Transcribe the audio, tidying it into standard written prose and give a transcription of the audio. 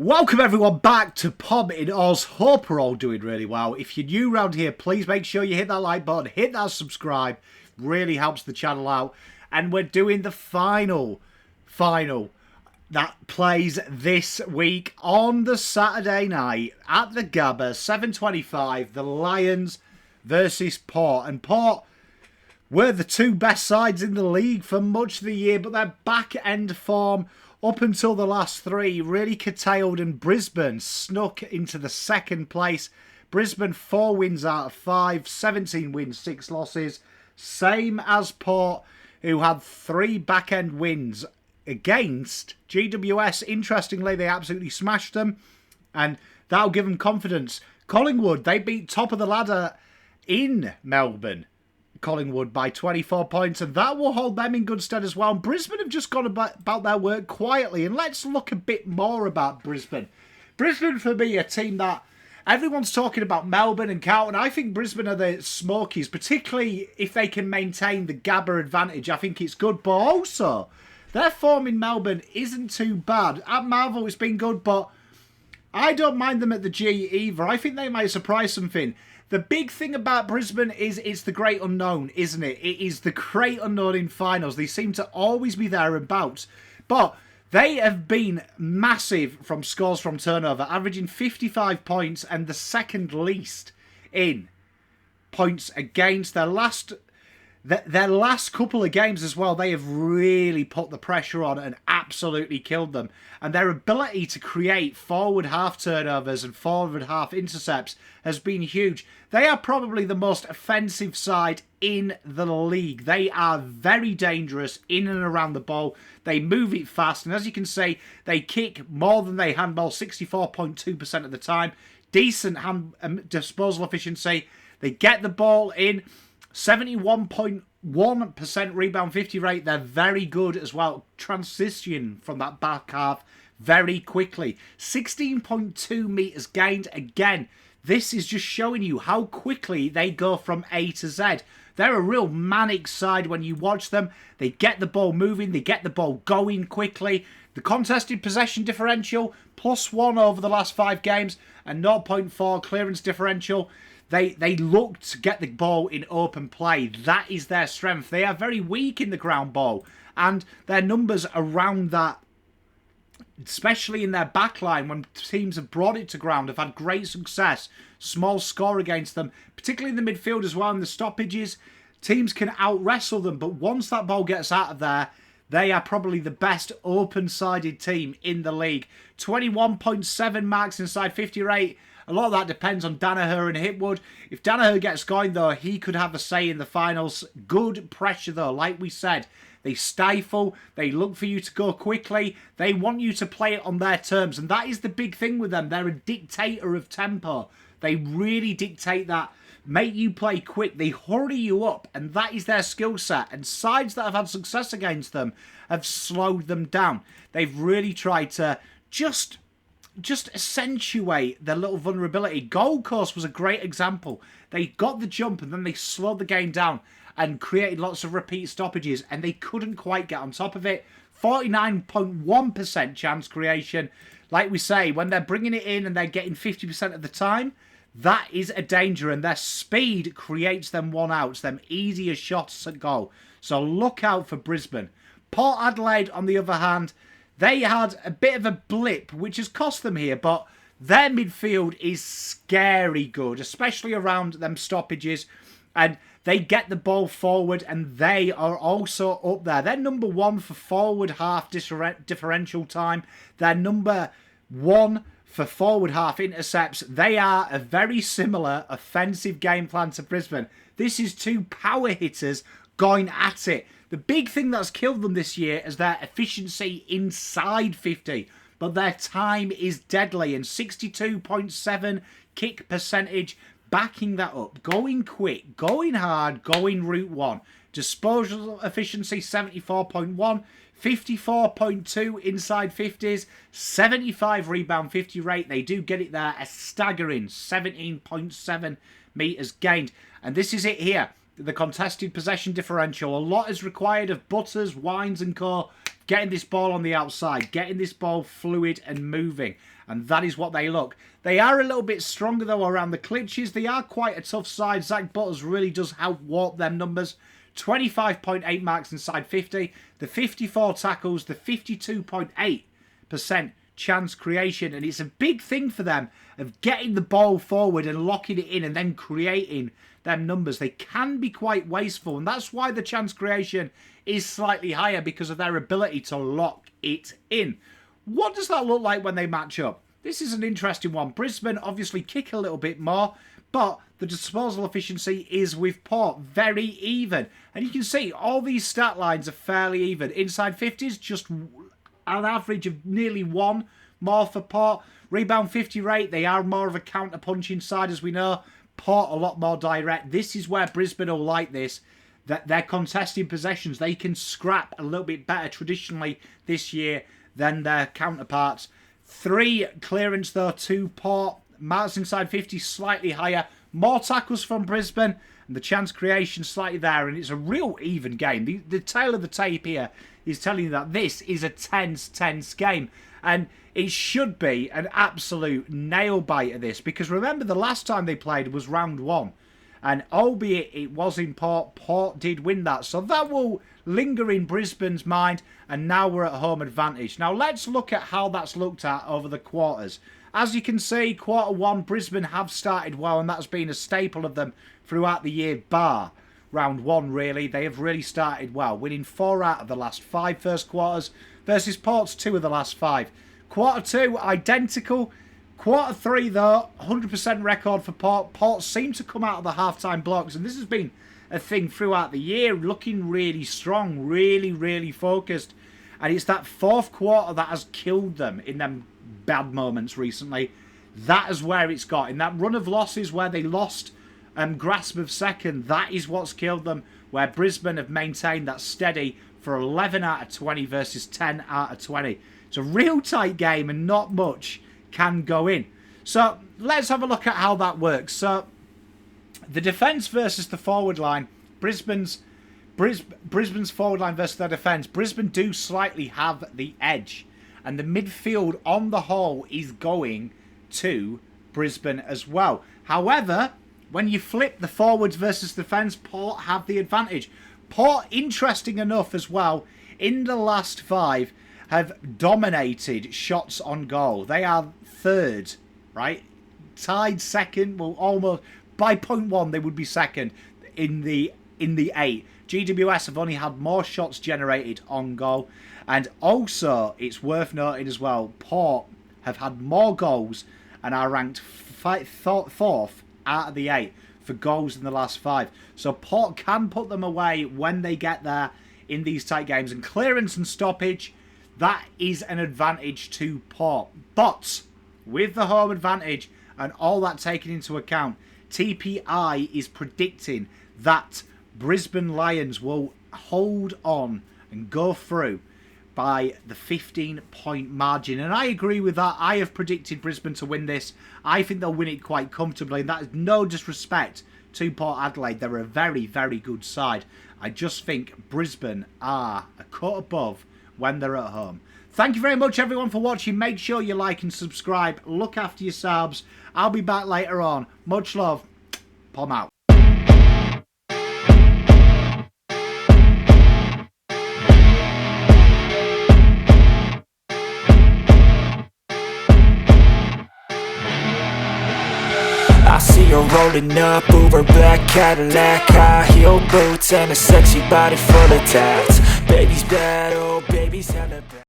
Welcome everyone back to Pub in Oz. Hope we're all doing really well. If you're new around here, please make sure you hit that like button, hit that subscribe. Really helps the channel out. And we're doing the final that plays this week on the Saturday night at the Gabba, 7:25. The Lions versus Port. And Port were the two best sides in the league for much of the year, but their back end form up until the last three really curtailed, and Brisbane snuck into the second place. Brisbane 4 wins out of 5, 17 wins, 6 losses. Same as Port, who had 3 back-end wins against GWS. Interestingly, they absolutely smashed them, and that'll give them confidence. Collingwood, they beat top of the ladder in Melbourne. Collingwood by 24 points, and that will hold them in good stead as well. And Brisbane have just gone about their work quietly, and let's look a bit more about Brisbane. Brisbane, for me, a team that everyone's talking about. Melbourne and Carlton. I think Brisbane are the Smokies, particularly if they can maintain the Gabba advantage. I think it's good, but also their form in Melbourne isn't too bad. At Marvel, it's been good, but I don't mind them at the G either. I think they might surprise something. The big thing about Brisbane is it's the great unknown, isn't it? It is the great unknown in finals. They seem to always be thereabouts. But they have been massive from scores from turnover, averaging 55 points and the second least in points against. Their last couple of games as well, they have really put the pressure on and absolutely killed them. And their ability to create forward half turnovers and forward half intercepts has been huge. They are probably the most offensive side in the league. They are very dangerous in and around the ball. They move it fast. And as you can see, they kick more than they handball, 64.2% of the time. Decent disposal efficiency. They get the ball in. 71.1% rebound 50 rate. They're very good as well. Transition from that back half very quickly. 16.2 metres gained. Again, this is just showing you how quickly they go from A to Z. They're a real manic side when you watch them. They get the ball moving. They get the ball going quickly. The contested possession differential, +1 over the last 5 games, and 0.4 clearance differential. They look to get the ball in open play. That is their strength. They are very weak in the ground ball. And their numbers around that, especially in their back line, when teams have brought it to ground, have had great success. Small score against them, particularly in the midfield as well. In the stoppages, teams can out-wrestle them. But once that ball gets out of there, they are probably the best open-sided team in the league. 21.7 marks inside 50 rate. A lot of that depends on Danaher and Hipwood. If Danaher gets going, though, he could have a say in the finals. Good pressure, though. Like we said, they stifle. They look for you to go quickly. They want you to play it on their terms. And that is the big thing with them. They're a dictator of tempo. They really dictate that. Make you play quick. They hurry you up. And that is their skill set. And sides that have had success against them have slowed them down. They've really tried to just accentuate their little vulnerability. Gold Coast was a great example. They got the jump and then they slowed the game down and created lots of repeat stoppages, and they couldn't quite get on top of it. 49.1% chance creation. Like we say, when they're bringing it in and they're getting 50% of the time, that is a danger, and their speed creates them one-outs, them easier shots at goal. So look out for Brisbane. Port Adelaide, on the other hand, they had a bit of a blip, which has cost them here, but their midfield is scary good, especially around them stoppages. And they get the ball forward, and they are also up there. They're number 1 for forward half differential time. They're number 1 for forward half intercepts. They are a very similar offensive game plan to Brisbane. This is 2 power hitters going at it. The big thing that's killed them this year is their efficiency inside 50. But their time is deadly, and 62.7 kick percentage backing that up. Going quick, going hard, going route 1. Disposal efficiency 74.1. 54.2 inside 50s. 75 rebound 50 rate. They do get it there. A staggering 17.7 metres gained. And this is it here. The contested possession differential. A lot is required of Butters, Wines and co. Getting this ball on the outside. Getting this ball fluid and moving. and that is what they look. They are a little bit stronger, though, around the clinches. They are quite a tough side. Zach Butters really does help warp them numbers. 25.8 marks inside 50, the 54 tackles, the 52.8% chance creation, and it's a big thing for them of getting the ball forward and locking it in and then creating them numbers. They can be quite wasteful, and that's why the chance creation is slightly higher, because of their ability to lock it in. What does that look like when they match up? This is an interesting one. Brisbane obviously kick a little bit more, but the disposal efficiency is with Port very even. And you can see all these stat lines are fairly even. Inside 50s, just an average of nearly one more for Port. Rebound 50 rate, they are more of a counter-punching side, as we know. Port a lot more direct. This is where Brisbane will like this. That they're contesting possessions. They can scrap a little bit better traditionally this year than their counterparts. 3 clearance, though, to Port. Marks inside 50 slightly higher. More tackles from Brisbane, and the chance creation slightly there, and it's a real even game. The tail of the tape here is telling you that this is a tense game, and it should be an absolute nail biter, this, because remember the last time they played was round 1, and albeit it was in Port, Port did win that, so that will linger in Brisbane's mind, and now we're at home advantage. Now let's look at how that's looked at over the quarters. As you can see, quarter 1, Brisbane have started well, and that's been a staple of them throughout the year, bar round 1, really. They have really started well, winning 4 out of the last 5 first quarters versus Port's 2 of the last 5. Quarter 2, identical. Quarter 3, though, 100% record for Port. Port seem to come out of the half-time blocks, and this has been a thing throughout the year, looking really strong, really focused. And it's that 4th quarter that has killed them in them bad moments recently. That is where it's got. In that run of losses where they lost grasp of second, that is what's killed them, where Brisbane have maintained that steady for 11 out of 20 versus 10 out of 20. It's a real tight game, and not much can go in. So let's have a look at how that works. So the defence versus the forward line. Brisbane's forward line versus their defence. Brisbane do slightly have the edge, and the midfield on the whole is going to Brisbane as well. However, when you flip the forwards versus defence, Port have the advantage. Port, interesting enough as well, in the last 5 have dominated shots on goal. They are 3rd, right? Tied 2nd, well, almost by 0.1 they would be 2nd in the 8. GWS have only had more shots generated on goal. And also, it's worth noting as well, Port have had more goals and are ranked 4th out of the 8 for goals in the last 5. So Port can put them away when they get there in these tight games. And clearance and stoppage, that is an advantage to Port. But with the home advantage and all that taken into account, TPI is predicting that Brisbane Lions will hold on and go through by the 15-point margin. And I agree with that. I have predicted Brisbane to win this. I think they'll win it quite comfortably. And that is no disrespect to Port Adelaide. They're a very good side. I just think Brisbane are a cut above when they're at home. Thank you very much, everyone, for watching. Make sure you like and subscribe. Look after yourselves. I'll be back later on. Much love. Pom out. I see her rolling up, Uber black Cadillac, high heel boots and a sexy body full of tats. Baby's bad, oh baby's hella bad.